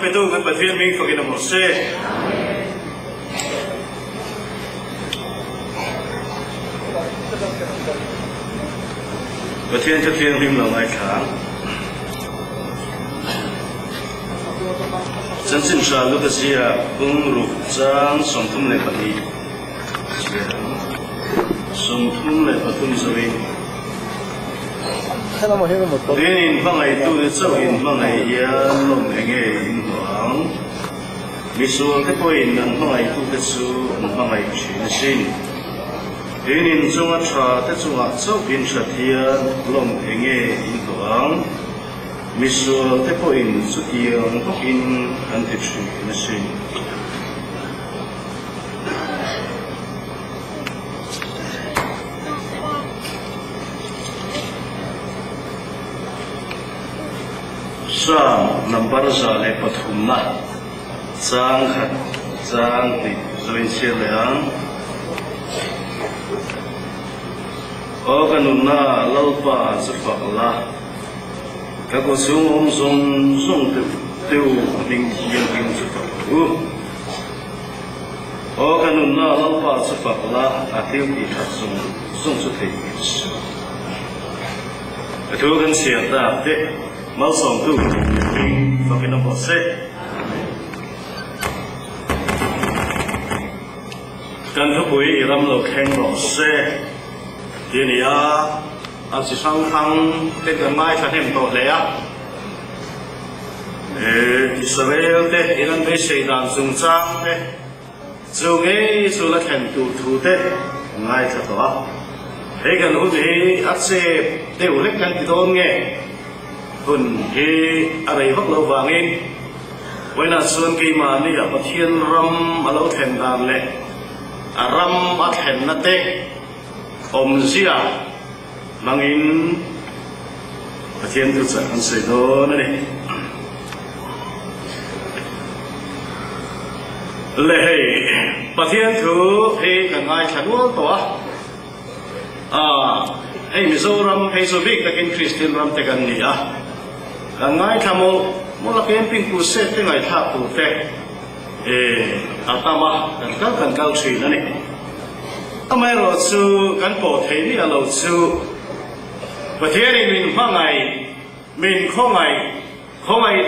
ไปดูกันประเทศมีฝกินหมดเซ่ประเทศจะเทียงริมหลังไม้ขางฉันสิ้นชาลูกเสียปุ้งรูจางสมทุมในปฏิสมทุมในปฐุมสวิงเรียนฟังไอ้ตัวเจ้าอินฟังไอ้ยาลมเองอินหวังมิส่วนที่พออินนั้นฟังไอ้ตัวเจ้าฟังไอ้ชินชินเรียนจงอัชราที่จงอักเจ้าอินชัดเทียลมเองอินหวังมิส่วนที่พออินสุดยังพวกอินอันที่ชินชินสามนับประจาเลปฐุมนะจางขัดจางติดจวินเชียร์ยังโอ้กันนุ่นน่าเล่าป่าจะฝักละก็กูส่งเตียวนิ่งยังกินจะฝักโอ้กันนุ่นน่าเล่าป่าจะฝักละอาเทียวที่ขัดส่งจะเทียมทุกคนเสียดายเด็กมาส่งตู้ฟังกันน้ำบอสเซ่กันทุกปีรำเราแข่งบอสเซ่ทีนี้อาจจะสร้างทางเด็กกันไม่ทันเห็นตัวเลยอิสราเอลเด็กอิรันไม่ใช่ด่านสูงจังเด็กจูงจูละแข่งตูเด็กง่ายสักตัวเฮ้กันหุ่นอาจจะเดี๋ยวเล็กกันติดโดนไงหุ่นอะไรพวกเราวางเองไว้น่าส่วนกี่มานี่ประเทศรำเราแทนดานเลยรำมาแทนนั่นเองอมเสียบางอินประเทศตุจักรเสดนั่นเองเลยประเทศถูกันง่ายฉันว่าตัวให้มิโซรัมให้โซบิกตะกินคริสเตียนรัมตะกันนี่กันง่ายทำโมลาเกมปิ้งกุเซ่ที่ไหนท่าปูเฟ่อาตมากันเก้าชีนั่นเองทำไมเราสู้กันปอดเทีนี่เราสู้ประเทศนี้มินว่าไงมินข้อไง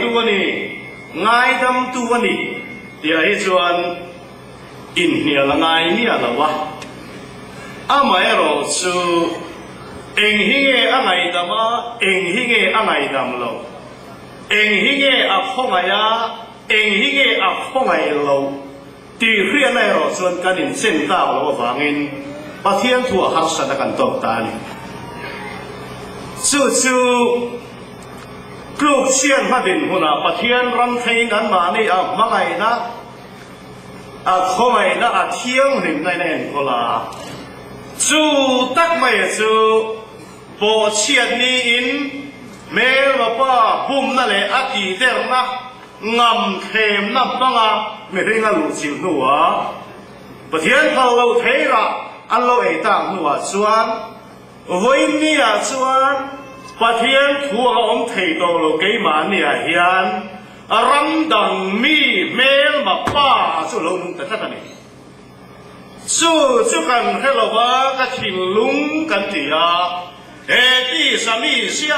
ตัวนี้ง่ายดำตัวนี้เดี๋ยวให้ชวนอินเนี่ยละง่ายเนี่ยละวะทำไมเราสู้เองฮิเงอะไรดำเองฮิเงอะไรดำเราเองฮิเงอักข้อไงเองฮิเงอักข้อไงเราตีเรียนในเราส่วนการอินเส้นตาเราฟังอินประเทศทั่วหักษณะกันตกตาลสู้กลุ่มเชียนมาดินหัวหน้าประเทศรำไทยกันมานี่มาไงนะข้อไงนะเที่ยงหนึ่งในก็ลาสู้ตักไม่สู้โปรเชียนนี้อินเมื่อว่าปุ่มนั่นแหละตีเดิมนะงำเข็มนับบ้างไม่ได้งั้นรู้จิ๋วหนัวประเทศเราเทระอันเราต่างหนัวส่วนวันนี้ส่วนประเทศทั่วองค์ไทยเราเกี่ยมาเนี่ยเฮียนรำดังมีเมลมาป้าสุลงแต่ท่านนี่สู้กันให้เราว่าก็ทิ้งลุงกันตีที่สามีเสีย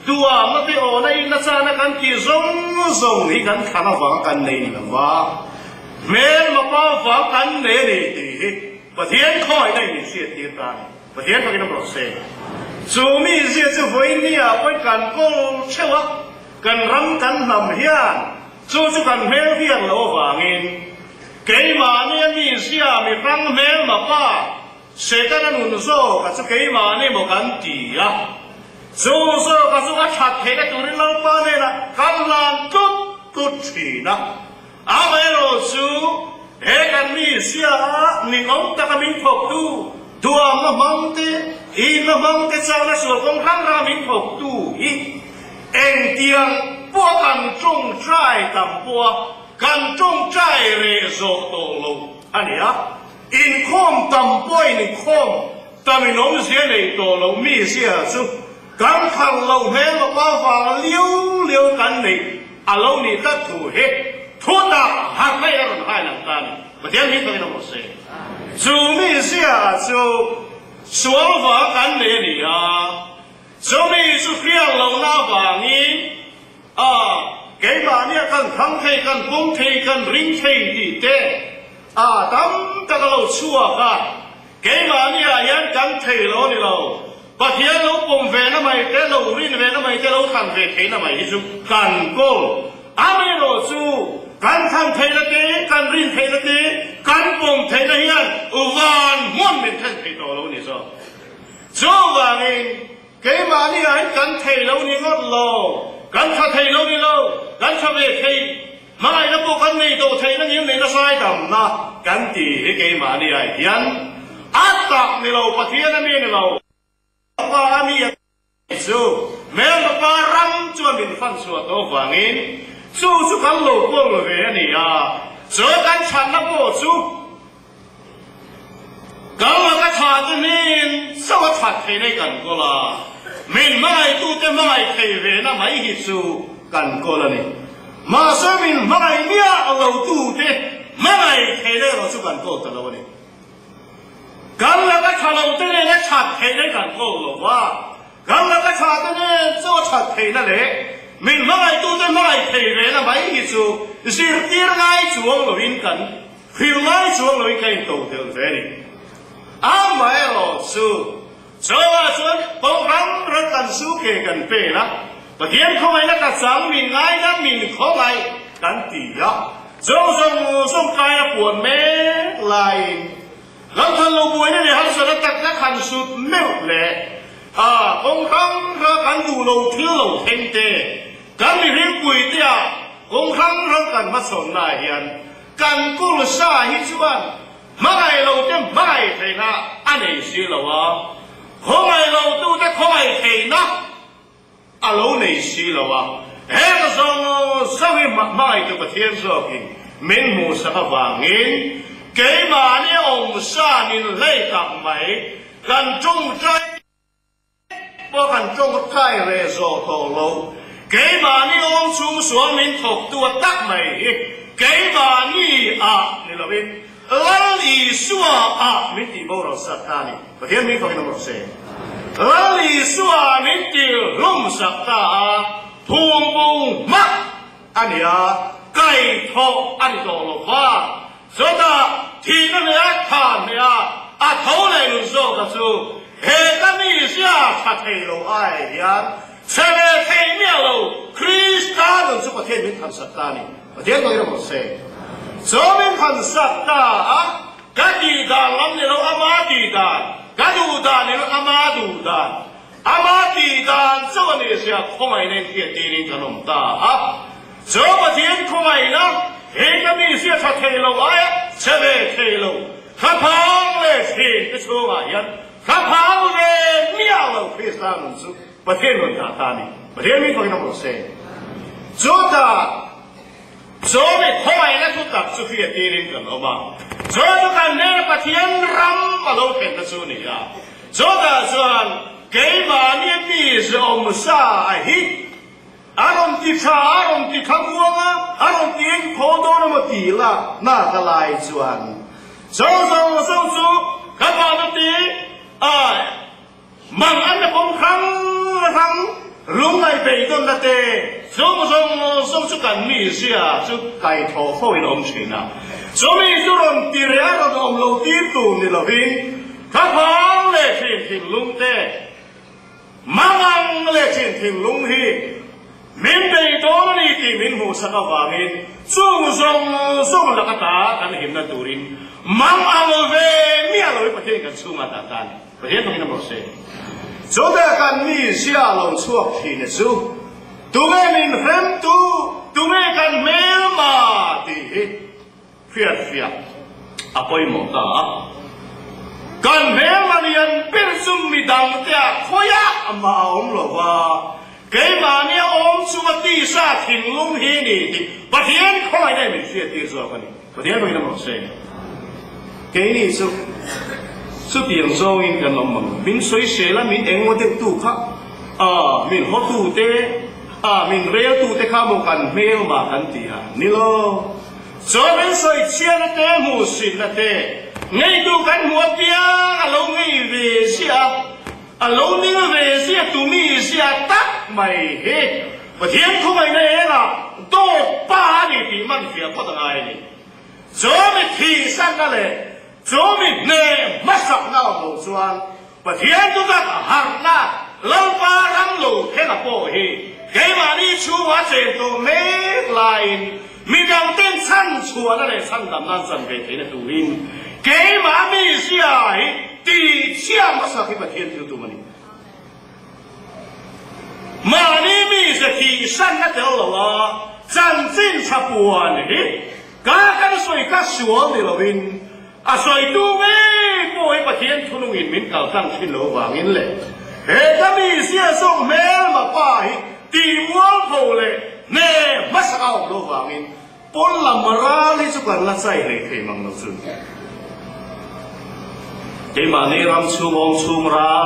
ดูว่าไม่ได้โอ้ในนักษานักการที่ส่งให้กันขนาดว่ากันในนี่แบบว่าเมื่อมาป้าว่ากันในนี่ประเทศคอยได้มีเสียตีตายประเทศเขาจะต้องปลดเสียสู้มีเสียจะไว้เนี่ยไปกันก็เชื่อว่ากันรำกันนำเฮียนสู้กันเฮียนเราว่าเงินเกี่ยมาเนี่ยมีเสียมีครั้งเมื่อมาป้าเสกกันนุ่นโซ่กับสุเกี่ยมาเนี่ยบอกกันตีสู้กับสุอาชัดเทกันตัวนี้เราป้าเนี่ยนะกันลานตุ๊ดทีนะไม่รู้สู้กันมีเสียนี่องตะกันมีพกดูมาบังเตมาบังเตเจ้าหน้าส่วนของรังรามิพกดูเองเตียงพวกกันจงใจตำปัวกันจงใจเรโซโตโลอันนี้อินคมตำป่วยนี่คมตำมินมเสียเลยโตโลมีเสียสุกันขันเราเห็นเราว่าฟังเลี้ยวกันนี่阿老你得土黑，土大还没人还能干，不点你可以那么说。主命下就双法干你你啊，主命是偏老那法你啊，给嘛你跟康推跟公推跟林推的啊，当这个老错啊，给嘛你啊人跟推了你了。把天老公费那么这老人费那么这老摊费赔那么一种干工，阿没老主干摊赔了的，干人赔了的，干工赔了样，万万没摊赔到了你说，这玩意给嘛你还干赔了你个老，干他赔了你老，干他没赔，买了不干你都赔了你那晒等啦，干地给嘛你还人，阿达你老把天那边你老。ว่ามีสู้แม้ว่าปารำจวนเป็นฟันสวดตัวฝังอินสู้สุขันโลกพวกเราเวียนี่อ่ะเจอกันฉันนับโบสู้กันว่าก็ขาดนี่สวัสดิ์เทในกันก็ละมินไม่ตู้จะไม่เทเวนะไม่หิสู้กันก็ละนี่มาเสมินไม่เนี่ยเราตู้เทไม่เทได้เราสู้กันก็ตลอดนี่กันแล้วก็ขาดเราเต้นเนี่ยฉัดเทได้กันก็หรอว่ากันแล้วก็ขาดเนี่ยเจ้าฉัดเทนั่นแหละมินไม่ตู้จะไม่เทเวนะไม่หิสู้สิ่งที่ง่ายจวงเราวินกันผิวง่ายจวงเราวินกันตัวเดียวเท่านี้อาไม่หรอกสู้เจ้าว่าส่วนปงรังรักกันสู้เกี่ยกันเป้นะประเดี๋ยวเขาไม่นักสังมินง่ายนะมินเขาไม่กันตีอ่ะเจ้าส่งกายปวดแม่ไหลแล้วท่านลูกบุญนี่ฮันสุดตักนักขันสุดเมื่อเลยองค์ครั้งรักกันดูเราที่เราเห็นเตกันมีเรื่องกุยเตียองค์ครั้งรักกันมาสนนายเฮียนกันกุลสาฮิจวันไม่เราจะไม่เทนะอันนี้สิเราวะเขาไม่เราดูแต่เขาไม่เทนะอันเราเนี่ยสิเราวะเฮ้ยก็ส่งสวิมไม่ตัวประเทศเราเองมินมูสักบางเอง给嘛呢？องศานี่เลยกับไหมกันจงใจว่ากันจงใจเรโซโตโล给嘛呢？องชุมสวมินถกตัวตักไหม给嘛นี่นี่เราเป็นลัลลีสัวมิติโบราณสัตตานี่ประเทศนี้เขาเป็นอะไรลัลลีสัวมิติลุ่มสัตตาภูมิบุญมักอันนี้ไก่ทออันนี้โตโลว่า所以ที่นั่นเนี่ยท่านเนี่ยเขาเลยรู้สึกก็คือเหตุการณ์นี้เสียชัดเจนเลยไอ้ยันเชื่อเทียนเนี่ยเราคริสต์การ์สุประเทศมิทันสัตตานี่ประเทศเราอย่างไรเสียสมิทันสัตตากัดดีดานลำเนี่ยเราอามาดีดานกัดดูดานเนี่ยเราอามาดูดานอามาดีดานส่วนนี้เสียคงไม่เน้นเทียนตีนินขนมตาสประเทศคงไม่นะเห็นกันนี่เสียชัดเจนเลยไอ้เชื่อเทโลข้าพเจ้าเลยเห็นก็ชัวร์ยันข้าพเจ้าเลยเนี่ยเราคริสต์มาสประเทศเราตานี่ประเทศนี้เขาเป็นอะไรเสียจุดไม่คอยนะจุดสุดที่ตีรินกันออกมาจุดกันเนี่ยประเทศรำมาเราเห็นกันสุนี่อ่ะจุดส่วนเกี่ยมาเนี่ยมีสิ่งมุสาหิอารมณ์ที่ชาอารมณ์ที่ขบวนอารมณ์ที่โคโดนมาตีละน่ากลายจวนสู้ขับมาตีมันอันจะคงครั้งลุงไอเปย์ต้นละเตสู้สุกันมีเสียสุไก่ทอฟ้อยลมชินะสู้มีสุรนตีเรียเราต้องลงตีตูนี่เราพิงขับมาเลยทิ้งลุงเตมังเลยทิ้งลุงฮีมินเป็นตัวนี้ที่มินหูสักว่ามินส่งลักตากันเห็นนั่นตูรินมังเอาเวมีอะไรประเทศกันสู้มาต่างกันประเทศตรงนี้นั่นบอกเสียจนแต่กันมีเสียลงชั่วทีนี่สู้ตัวมินเห็นตัวกันเมื่อมาดีเฟียอภัยหมดกันเมื่อมาเรียนเป็นสุ่มมีดังแต่ขอยามาอมหรอว่า给嘛呢？我们说地下挺龙黑的，把天快点没学地说个呢，把天没那么说。给你说，点说应该那么，民水写了民我的杜卡民好杜的 mình rêu tu te khá một cần mêu mà cần tì hà ní lô cho bên soi chia nó tế mù xịn là tế ngay tu cần mua bia à lâu ngay về xia à lâu ní về xia tu mi xia tắc mày hết và thiên không mày này là tô ba đi bị mất việc có thằng ai này cho mình thì sang cái này cho mình nè mất sọc nào một xuân và thiên chúng ta hàng na lâu ba răng lù thế là bổ hi cái mà đi chú hóa chuyện tổ mê lại mình đang tên săn chùa đó là săn đầm nan săn về thế là tụ hình cái mà mi xia ấy thì chia mất sọc cái mà thiên thiếu tụ mình mà đi mi sẽ thì săn nó theo là chân chính sắp buồn ấy cả cái soi cả xuống thì là mình à soi tu mấy bồi bát thiên thu nông in mình cầu tăng xin lỗi vàng in lệ hệ cái mi xia sông mê mà phải tìm mua phù lệ nè mất sao lỗ vàng in bốn làm mà ra lấy cho cần là sai lệ thì mang nó xuống cái mà này làm chung ra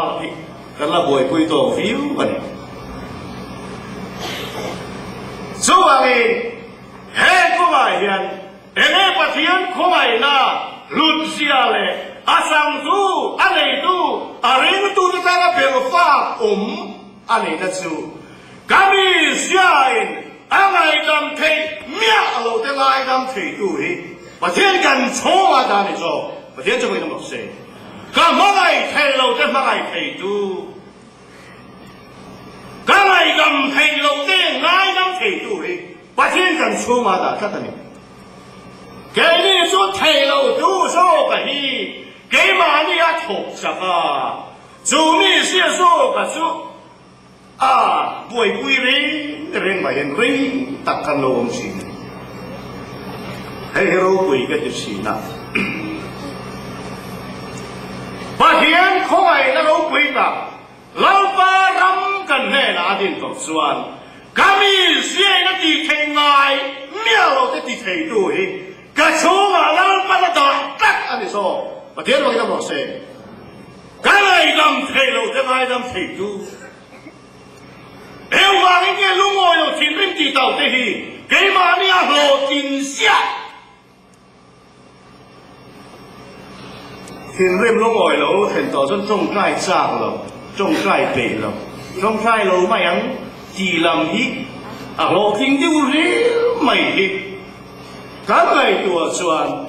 cái là bồi bồi tổ phiếu vậy số vàng in hệ có bài hiện hệ bát thiên có bài na lụt xia lệ sang tu này tu riêng tu chúng ta là bèo pha này là chú kami siain angai dam thei mía lo te ngai dam thei tu hi và thiên cần số mà ta này rồi và thiên cho mình làm gì cả mấy ngày thei lo te mấy ngày thei tu cả ngày dam thei lo te ngai dam thei tu hi và thiên cần số mà ta chắc này cái này số thei lo tu số cái hi cái mà ni à thuộc sao à chú mi xia số cái số bùi ring mà hiện ring tắc căn lô ông xin hay hero bùi cái gì xin à và hiện không ai nó đâu bùi cả lâu ba rắm cần này là điên tổ xuân kami xia nó đi thay ngài miêu lo te đi thay đuổi cái số mà lâu ba nó đòi tắc anh số và hiện vào cái đó sẽ cái này làm thay lo te ngài làm thay đuổi eo vàng cái lũ ngồi ở thiên linh tỷ tàu thế thì cái mà đi ăn lô chín xia thiên linh lũ ngồi lỗ hiện tỏ dân trông trai chạc lỗ trông trai bể lỗ trông trai lỗ mày ăn chỉ làm hít lỗ kinh tiêu rí mày hít cái này tùa xuân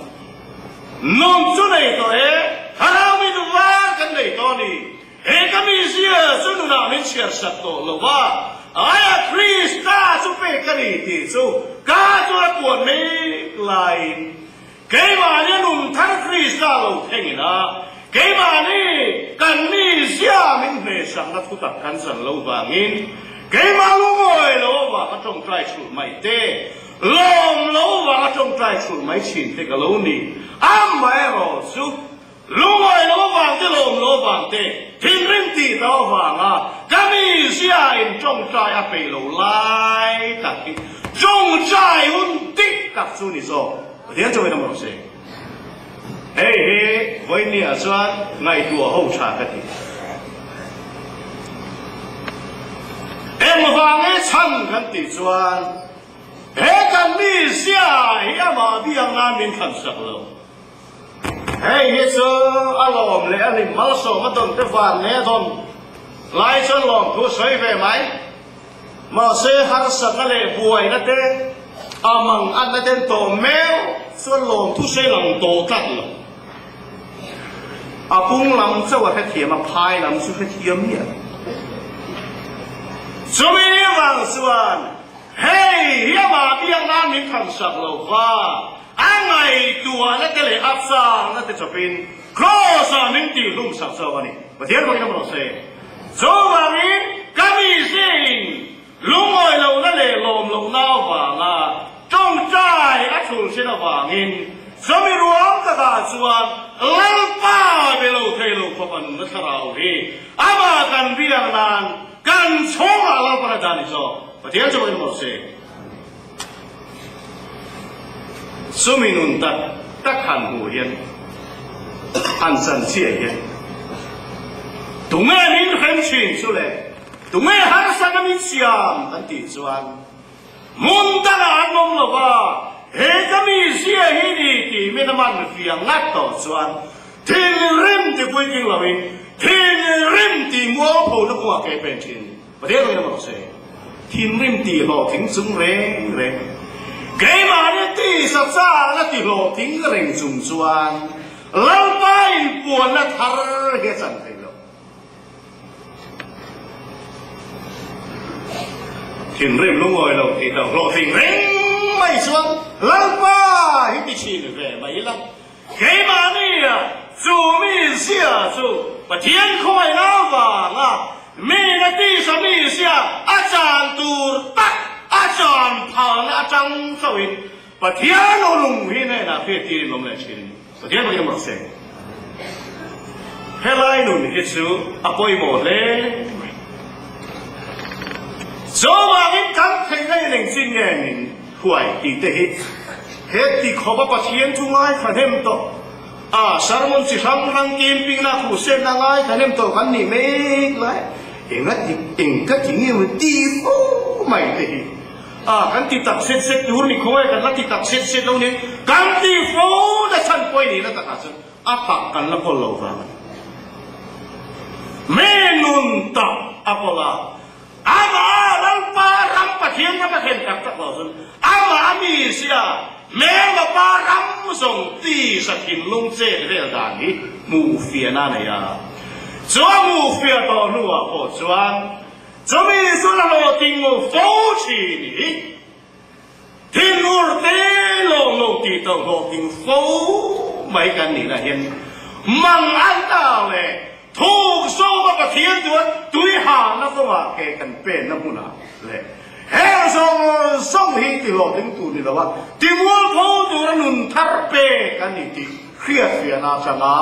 nôn chỗ này tỏ ế hà mi tùa vang cái này tỏ đi cái mi xia xuân nào nên chia sạch tổ lỗ va ai Krista chú phê cái gì thì chú cá chú là buồn mê lại cái mà này nung thắng Krista lâu thế nhỉ na cái mà này cần mi xia mình về sang nó thu tập khăn sẵn lâu vàng in cái mà lúc ngồi lâu và cái trong trai chủ mày tê lom lâu và cái trong trai chủ mày chín thế cái lâu nì mày rồi chú lúc ngồi lâu vàng thế lom lâu vàng tê thiên linh tỷ tao vàng à kami xia in trong trai à bể lâu lại tất cái trong trai hun tích tất chú nì rồi thiên cho mình làm gì hey với nia xuân ngày đùa hậu trả cái gì em vàng ấy chăn cái tỷ xuân kami xia em mà đi ăn ăn mình khẩn sặc lâu hey sơ alom lệ anh mal so mà đồng cái vàng nè thôn lại chân lòng thu sấy về máy mà sẽ har sặc cái lệ buổi đó thế măng ăn cái tên tổ mèo xuân lòng thu sấy lòng tổ cắt rồi bung làm cho cái thiệp mà phai làm cho cái thiệp nhỉ cho mình đi vàng xuân hey mà đi ăn ăn mình khẩn sặc lâu va ngày tua nó cái lệ áp sang nó cái chụp in cross mình đi lung sặc sầu anh và thế mà cái nó sẽ số vàng in kami sinh lung ngồi lâu nó lệ lom lồng nao vàng à trong trai ác thủ sẽ là vàng in số mình ruộng cả xuân lâu ba về lâu thay lâu phật ăn nó thà rau đi mà cần việc làm cần sống là lâu para đàn rồi và thế cho cái nó sẽ số mình tắc hẳn hủ hiền hẳn sẵn chia hiền đúng nghe mình hẳn chuyện số lệ ตุเมหันสังมิเสียมกันติจวนมุนตระอันนงลว่าเฮกมีเสียฮิดีที่ไม่น้ำมันเฟียงงัดต่อจวนทิ้งริมที่คุยกินเราเองทิ้งริมที่มัวผู้นักว่าแกเป็นทิ้งประเดี๋ยวเราจะมาเสียทิ้งริมที่หล่อทิ้งซึ่งเร่งแกมาเนี่ยที่สับซ่าและที่หล่อทิ้งเร่งจุ่มจวนแล้วไปปวนและทาร์เฮสันไปแล้วทิ้งริมลงอ้อยเราที่เราหล่อทิ้งเร่งไม่ชวนแล้วไปที่ชีนเร่ไม่ละแกมาเนี่ยจูมีเสียจูประเทียนคอยน้าว่าง่ะมีนาทีสามีเสียอาจารย์ตูร์ตักอาจารย์ผ่านอาจารย์สวินประเทียนอลุงหินเนี่ยนะเพื่อที่ลงเลยชินประเทียนไม่ยอมเสียเฮลัยนุ่นฮิตซูอภัยหมดเลยโจมาวิกันเพ่งให้หนึ่งสิ่งเนี่ยหนึ่งหวยตีเตฮิเฮติขอบประเทียนทุ่งไงขันเทมโตสารมันสิสังรังกิมปิงนักผู้เส้นนังไงขันเทมโตขันนี่ไม่เลยเองก็จริงเนี่ยมันตีโอ้ไม่ตีกันที่ตักเสร็จดูนี่เขาไอ้กันที่ตักเสร็จตรงนี้กันที่โฟได้ฉันไปนี่แล้วตักฉันตักกันแล้วก็เล่าฟังเมนุนตักอะไรล่ะมาลังปารัมปะเทียนมาเห็นกับตักเราฉันมามีเสียแม้มาปารัมส่งตีสกินลงเจเรื่องด่านนี้มูเฟียน่าเนี่ยจวมูเฟียตอนนู้นพอจวนจะมีส่วนเราทิ้งมูโฟชีนี่ทิ้งนูร์เตลงลงที่ต้องเราทิ้งโฟไม่กันนี่นะเห็นมังอันดาเลยถูกโซ่มาประเทียนตัวตุยหานักว่าแกกันเป็นน้ำมุนาเลยเฮ้ยส่งหินที่เราทิ้งตัวนี่ละว่าที่มัวโฟตัวนั้นทับเปกันนี่ที่เครียดเสียนาจังอา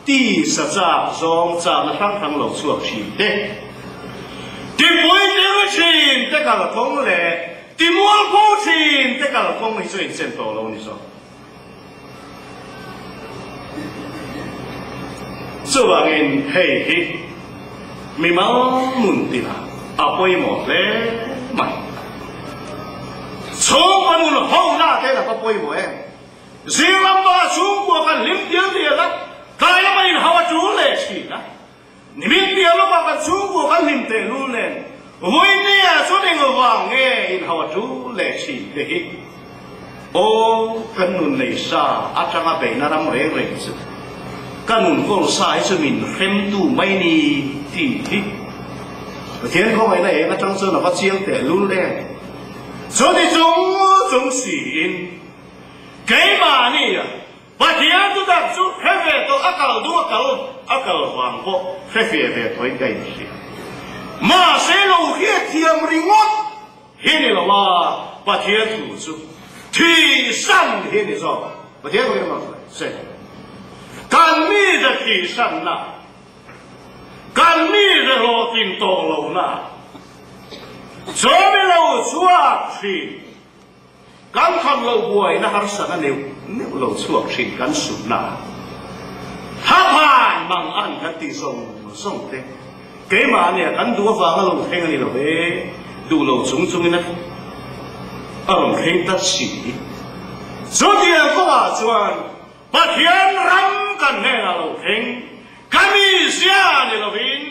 ที่สัจจะจงจำทั้งทั้งหลงสวดชีเดที่ป่วยเจ้าชีนแต่ก็คงเลยที่มัวโฟชีนแต่ก็คงไม่ช่วยเส้นโตเรานี่สิส่วนเงินเฮ้ยมีมั้งมุนตินะป่วยหมดเลยไม่ช่วงวันนู้นห้องหน้าเท่านั้นก็ป่วยหมดเองเสียลำบากช่วงกว่ากันลิ้มเดียวเดียวละใครก็ไม่หาว่าจูเล่สินะนี่ลิ้มเดียวละบางกันช่วงกว่ากันลิ้มเตลูเล่วันนี้ช่วงนี้ก็ว่างเงี้ยหาว่าจูเล่สิเด็กโอ้กันนู้นเลยซาอาจารย์เป็นอะไรไม่เร่งสิกันนู้นก็สายสมินเข้มตู้ไม่นี่ที่เทียนเขาไว้ไหนก็จังเสนอว่าเชียงแต่รู้แรงส่วนที่จงสีนเกี่ยมานี่ว่าเทียนตัวดับจุดเฮเวตัวอากาศดูอากาศฟังพวกเฮเวตัวใหญ่สิมาเสลูเฮียเทียมริงดเฮียนี่ละว่าเทียนถูกที่สั่นเฮียนี่สอบว่าเทียนเขาเรียกว่าเสการมีจะที่สั่นนะการมีจะรอติงโตเรานะจอมเราชัวชีการทำเราบวยนะฮะสันนิวเราชัวชีกันสุดนะถ้าผ่านบางอันกันที่ส่งเต็มเกี่ยมาเนี่ยกันดูฟังเราเพ่งนี่เราดูเราจุงนะเพ่งตัดสีสุดที่ก็ว่าชวนปัจจัยรำกันเนี่ยเราเพ่งก็มีเสียนี่เราวิน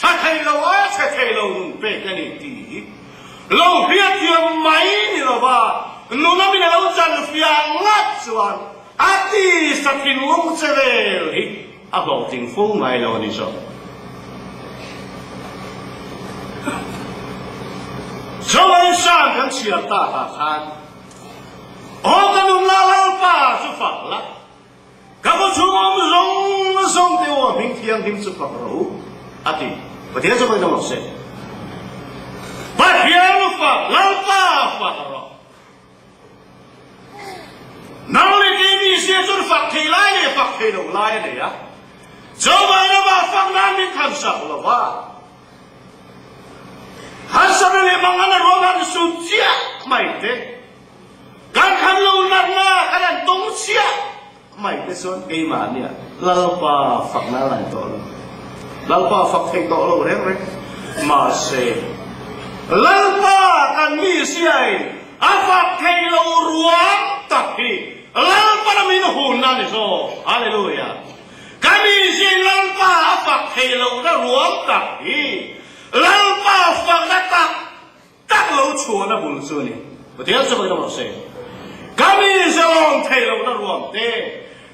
ชักให้เราชักให้เราเป็นกันอีกทีเราเพียรเทียมไหมนี่เราว่านู่นมีเราจันทร์ฟิอังลัดส่วนอาทิสักทีลงเสด็จเราจึงฟุ้งไม่เรานี่สิชาวบ้านสร้างกันเสียตาทานกันนู่นละเราป้าสุฟังละกับผู้ชมส่งเดียวพิงเทียงทิมสุภาพรู้อาทิประเทศจะไม่ต้องเสียประเทศลูกฟ้าลาฟ้าฟ้ารอนั่งเล่นมีเสียจนฝักทีไล่เนี่ยฝักทีลงไล่เนี่ยอะชาวบ้านเราบ้าฟังนั้นมีคำสั่งเราว่าฮัสซันเลยบางอันรวมกันสุดเสียไม่เด็กการขันลูนักหน้าการตรงเสียไม่เป็นส่วนเกี่ยมาเนี่ยเราป้าฝักนั่นอะไรตัวเรา lalpa fak thei to lo reng reng ma se lalpa kan mi siai afak thei lo ruang tak hi lalpa na min hun na ni so hallelujah kami si lalpa afak thei lo na ruang tak hi lalpa fak na tak lo chua na bul chu ni betul sebab itu se kami selong thei lo na ruang te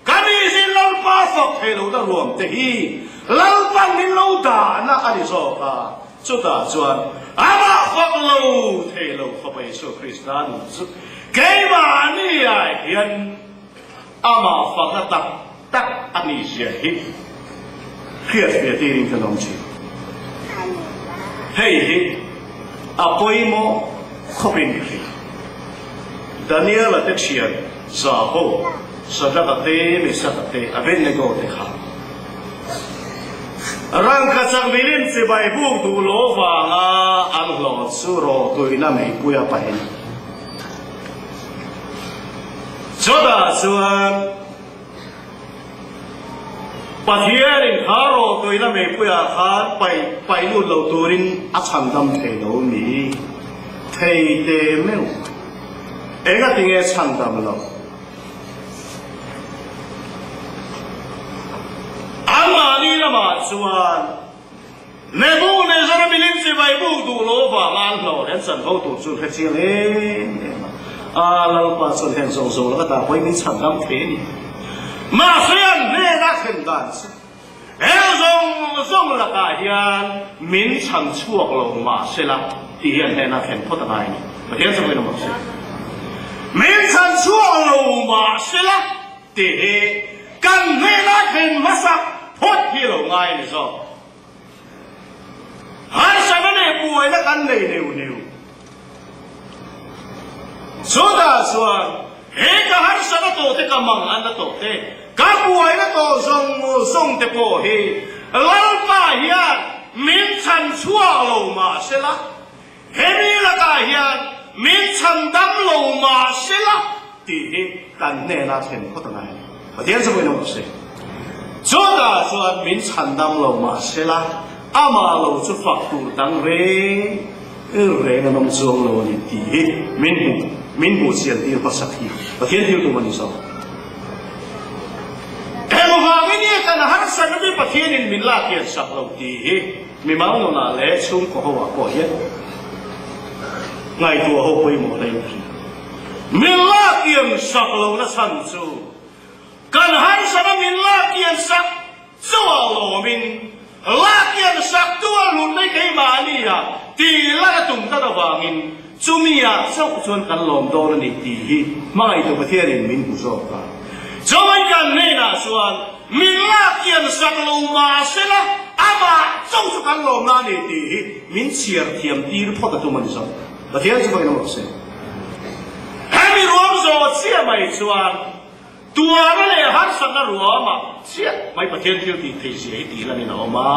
kami si lalpa fak thei lo na ruang te hi lalpa min lo da na ani so ka chu da chuan ama fak lo thei lo kho pai so Kristan ke ma ni ai hian ama fak na tak ani sia hi khiat be ti ring kan chi hei hi apoi mo khopin khi Daniel atek sian sa ho sadakate me sakate aben nego te kha rang ka chang bilin se bai bu du lo wa nga ang lo su ro tuina me puya pa hen choda chuan pathiarin haro tuina me puya khan pai lu lo turin a chang dam the lo ni thei te meu ega tinge chang dam lo amani lama chuan nebu ne zara bilin se bai bu du lo wa ngan lo den san ho tu chu khe le a lo pa chon hen song song la ta poi min chang dam the ni ma khian ne na khen dan el zong la ka hian min chang chuak lo ma se la ti hian ne na khen phot ngai ni ma hian so no ma se min chang chuak lo ma se la ti kan ne na khen ma sa phot hi lo ngai ni so har sa ne puai na kan nei neu so da chuan he ka har sa to te ka mang an to te ka puai na to song te po hi lalpa hian min chan chua lo ma se la he ni la ka hian min chan dam lo ma se la ti hi kan ne na chen ko ta nai pa tian so no se so da chuan min chan dam lo ma se la ama lo chu fak tu dang re na nom chuang lo ni ti hi min bu sian ti pa sak hi pa tian ti tu mani soนี่กันฮันสันมีประเทศนินมิลาเกียนสักเราดีมีมังโนนาเล่ชุ่มก็หัวก่อเย็นไงตัวเขาไปหมดเลยมิลาเกียนสักเรานะสันจูกันฮันสันมิลาเกียนสักสัวโลมินลาเกียนสักตัวลุนไม่เคยมานี่อ่ะตีละตุ่มตะวางินจุมีอ่ะสักชวนกันหลอมโดนนี่ดีไม่ตัวประเทศนินมินกุศลกันจอมันกันนี่นะส่วนมิลาเกียนสักโลมาเสละอามาจ้องสุกันโลมานี่ดีมินเชียร์เทียมตีรุพอตตัวมันส่งประเทศจะไปโน่นเสียให้มีรวมโซ่เสียไม่ส่วนตัวนั่นแหละฮันสักนั่นรวมอ่ะเสียไม่ประเทศที่ตีเสียตีแล้วนี่นะมา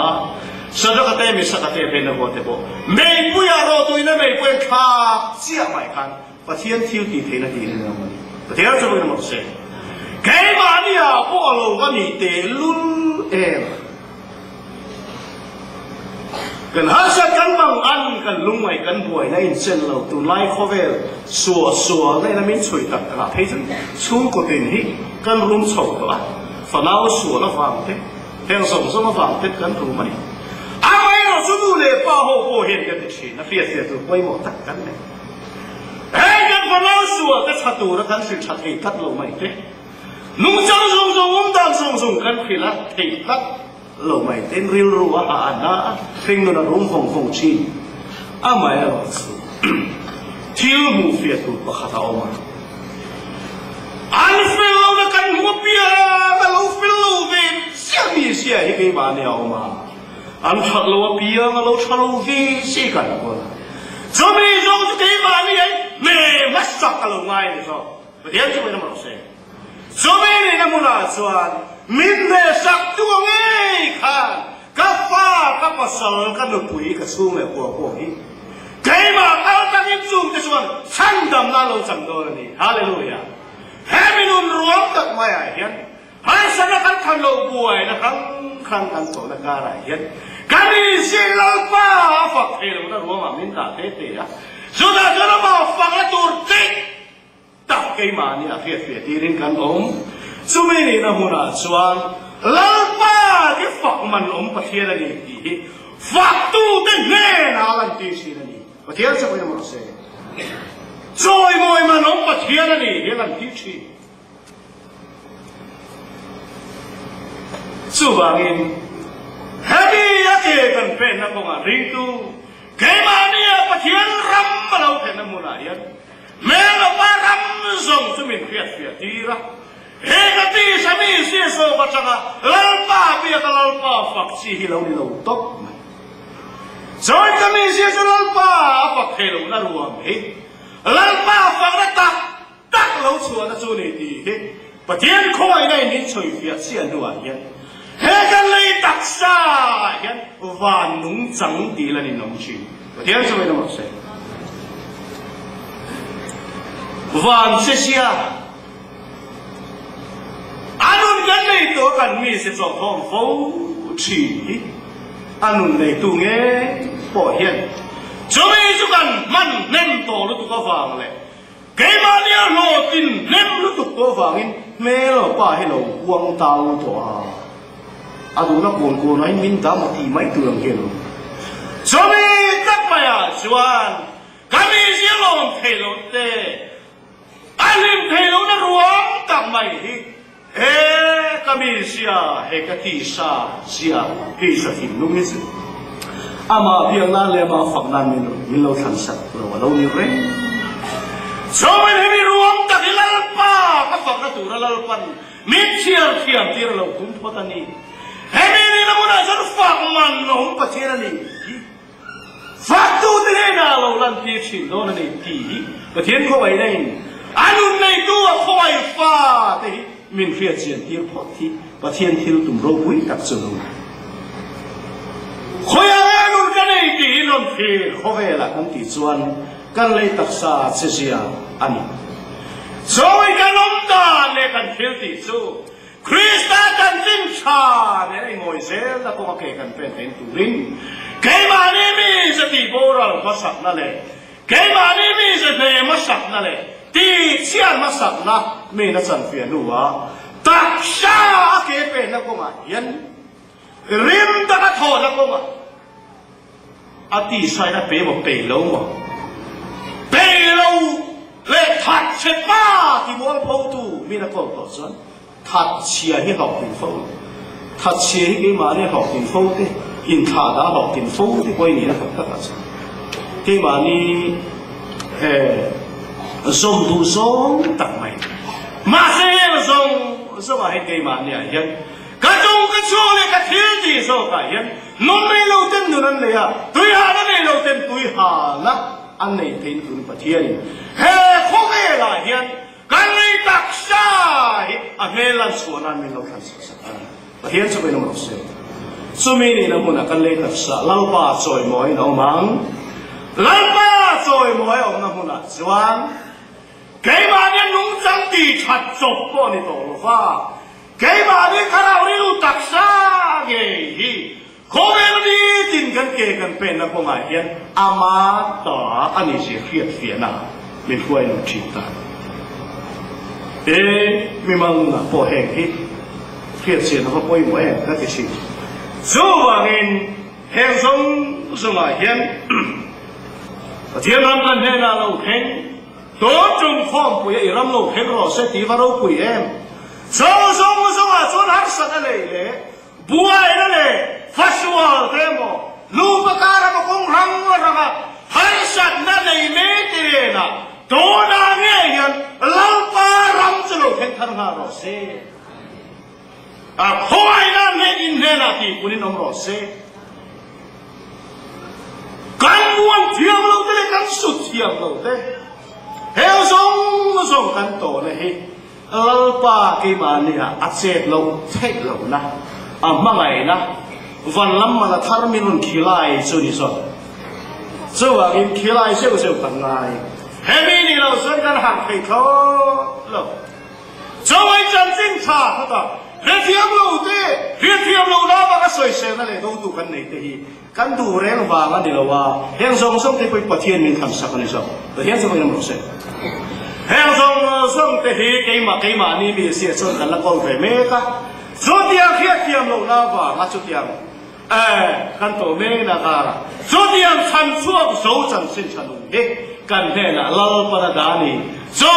สักก็เตะมีสักก็เตะเป็นนักบอลเตะบอลไม่ปุยารอตัวนี้ไม่ปุยขาเสียไม่คันประเทศที่ตีเทนตีนี่นะมันประเทศจะไปโน่นเสียแค่มาเนี่ยพวกเราก็มีเตลุนกันหาสักกันบางอันกันลุงไว้กันป่วยในอินเซนเราตัวไล่ข้อเวลสัวในนั้นมีช่วยตัดกระเพาะชูกตินฮิกันรุมโฉบตัวฝันเอาสัวแล้วฟังเทแทงส่งส่งมาฟังเทกันรู้ไหมเอาไว้เราสู้ดูเลยป้าโหเห็นกันทีนะเฟียตัวไว้หมดตัดกันเลยเฮ้ยกันฝันเอาสัวแต่ชัดตัวแล้วกันสิชัดเองกัดลงไม่เทนุ่งจังอุ้มดังส่งกันพิลัดเทลัดโลไม่เต้นริ้วรัวหานะเพลงนั้นรุ่งฟงชีอาไม่เอาทิวมูเฟียตุปะขัดเอามาอันฟิลล์กันหัวเปียกันลูฟิลล์วินเสียมีเสียให้กี่บาเนี่ยเอามาอันชัดลูเปียกันลูชัดลูวิเสียกันก่อนจะมีจงจะกี่บาเนี่ยไม่มาสักกันลงไงนี่ก็เดี๋ยวจะไปทำอะไรเสียสมัยนี้นะมุนาส่วนมินเดสักตัวเงี้ยค่ะกับฟ้ากับปัสสาวะกับหนุ่มปุ๋ยกับสู้แม่พวกนี้ใครมาเอาตั้งยิ่งสูงจะส่วนฉันดำน้าเราจำตัวนี่ฮาเลลูยาแฮมินุนรวมตักไม่ไอ้เหี้ยให้สนับสนุนเราป่วยนะครับ ครั้งกันโตนักการเห็นกันนี่สิลัลป้าฝักเทลนะรัวมามินตาเตเตะสุดท้ายจะมาฝักละตัวติตักเกยมานี่เฟียเฟียตีรินกันสุเมนี่นะหัวหน้าชวนลัลป้าที่ฝักมันประเทศนี้ที่ฝักตู้เต้นเน่นาลันตีสินี่ประเทศจะไปยังไงเสียจอยมวยมันประเทศนี้เฮลันตีสิสุบางินเฮบี้ยักเกกันเป็นนักงานริงตูเกมานี่ประเทศรำมาเราเป็นน้ำมันอะไรแม้เราว่ารำส่งสมินเฟียเฟียตีระเฮกันที่สามีเสียโซ่บัชกะลัลป้าเบียกับลัลป้าฝักซีฮิเรานี่เราตกจอยกันนี่เสียจลัลป้าฝักเฮเราน่ารวมเฮลัลป้าฝักตักเราชวนนะจูนี่ดีเฮประเทศคอยในนี้ช่วยเฟียเสียหน่วยยันเฮกันเลยตักซายันวานนุ่งจังดีละนี่น้องชิประเทศจะไม่ต้องเสียวานเสียอันนู้นกันเลยตัวกันมีสิบสองคนฟูชีอันนู้นเลยตัวเงี้ยปล่อยเห็นจะไม่จุกันมันเน้นโตแล้วตัวก็ฟังเลยเกมาเนี่ยโลดินเน้นแล้วตัวก็ฟังอินแม่เราป้าให้เราวางตาตัวอันนู้นนักบุญกูน้อยมินดามาที่ไม่ตัวเงี้ยจะไม่ตักไปอ่ะชวนกันมีเสียลงเทโลเตอันนี้เทโลนั่นรวมตักไม่ฮิเฮ้ก็มีเสียเฮก็ที่ซาเสียที่สถิตนุ่งนี่สิอามาเพียงนั้นเลยมาฝักนั้นมินเราทันสักเรามีเร่งชาวบ้านให้มีรวมตักลัลป้าก็ฝักกระตุ้นลัลปันมิเชียร์เทียมที่เราคุ้มพอตานี้ให้มีนี่นะมุนาฉันฝักมันน้องประเทศนี้ฝักตู้ที่ให้เราลันที่ชินโน่นนี่ที่ประเทศเขาไว้ได้อันนู้นในตัวคอยฟ้าที่มินเฟียเจียนที่พอที่ประเทศที่เราตุ้มโรบุยตักสนุนคอยอะไรนู้นกันในที่นั่นที่เขาเวลากันที่ส่วนกันเลยตักษาเสียอันนี้สวยกันล้มตาเนี่ยกันเที่ยวที่สู้คริสต์กันสิ้นชาเนี่ยไอ้มวยเซลแล้วก็มาเกกันเป็นตุลินเกมานี่มีสติโบราณมาสักนั่นแหละเกมานี่มีสติมาสักนั่นแหละที่เชี่ยมาสักนะมีนักสันเฟียนัวตักชาเกเป็นนักก็มายันริมตะกะโถนักก็มาอติใส่นะเป๋บอกเป๋แล้วมั้งเป๋แล้วเล็กถัดเช็ดป้าที่มัวพูดูมีนักก็ต่อส่วนถัดเชียให้หอกกินฟูถัดเชียให้เกมาเนี่ยหอกกินฟูที่อินทาดาหอกกินฟูที่คนนี้นะครับตัดส่วนเกมานี่ส่งดูส่งตักไม่มาเสียส่งให้เกมาเนี่ยยังกระจงกระชูเลยกระเทียมที่ส่งกันยังนุ่มไม่รู้เต็มนั่นเลยอ่ะตุยหานั่นไม่รู้เต็มตุยหานะอันนี้เป็นคุณประเทศเฮ้ข้อเวลายังกันเลยตักชาอันเมลันส่วนนั้นไม่รู้ทันสักประเทศจะเป็นอะไรสุมีนี่นะมุนักกันเลยตักชาลัลป้าจอยมอยน้องมังลัลป้าจอยมอยออกนะมุนักสวงเกมาเนี่ยนุ่งจังตีชัดจบก็นี่ตัวฟ้าเกมาเนี่ยข้าเราเนี่ยรู้ตักษาเกฮีโคเวมันนี่ตินกันเกกันเป็นนะพวกไงเห็นอามาต่ออันนี้เสียเฟียนะไม่ควรนุ่งชิตาไม่มังนะพอแห้งที่เฟียนะเขาป่วยหมดแห้งก็จะชิสู้ว่าเงินแห้งสงไงเห็นเทียนรำกันแห้งเราแห้งตัวจงฟ้องปุยรำโลกเฮกรอเสตีวารุปุยเอ็มสงจนหักสักอะไรเลยบัวนั่นเลยฟัชวลเทมโลูปการะมคงรังวรกะหักสักนั่นเลยเมติเรนะตัวนาเงียนลัลปารำจะโลกเฮกทาร์ฮารอเซขวายนั่นเฮกินเฮนาที่คุณนินอมรอเซกันมวนเทียมเราเตะกันสุดเทียมเราเตะเฮลส่งกันโตเลยลัลป้าเกมาเนี่ยอาเซตเราเทคเรานะมาไงนะวันล้ำมาทาร์มินุนขีไลส่วนนี้ส่วนส่วนอินขีไลเสียวกันไงเฮมีนี่เราส่วนกันหักให้เขาเราจะไว้จันทร์สิ้นชาเขาต่อเ เรียกเทียมเราเต้เรียกเทียมเราแล้วมันก็สวยเสียนั่นแหละดูกันในที่กันดูเรื่องว่างันเดียวว่าเฮียงทรงส่งที่ไปปะเทียนมีคำสักนิดสองแต่เฮียงทรงยังไม่รู้เสร็จเฮียงทรงส่งที่เกี่ยมานี่มีเสียส่วนกันแล้วก็ไปเมกะสุดยังเรียกเทียมเราแล้วว่ามาสุดยังกันตัวเมฆนะครับสุดยังฉันช่วงโซ่จังสิ้นฉันเด็กกันแน่น่ะเราปนดานีโซ่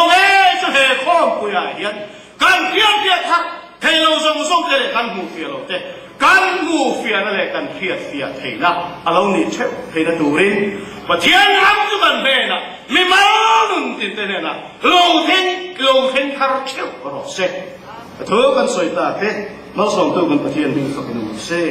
จะเหตุข้อมกุยาเฮียนกันเพียงทักให้เราส่งกันเลยกันหูเฟียเราเต้กันหูเฟียนั่นแหละกันเฟียเทียนะเรานี่เช่าเทียนดูรินว่าเทียนทำจุกันเบน่ะไม่มาหนุนติดเต้นน่ะเราเห็นคาร์เชลก็รอเซ่เธอกันสวยตาเต้เราส่งตัวกันประเทียนบินฝักหนุ่มเซ่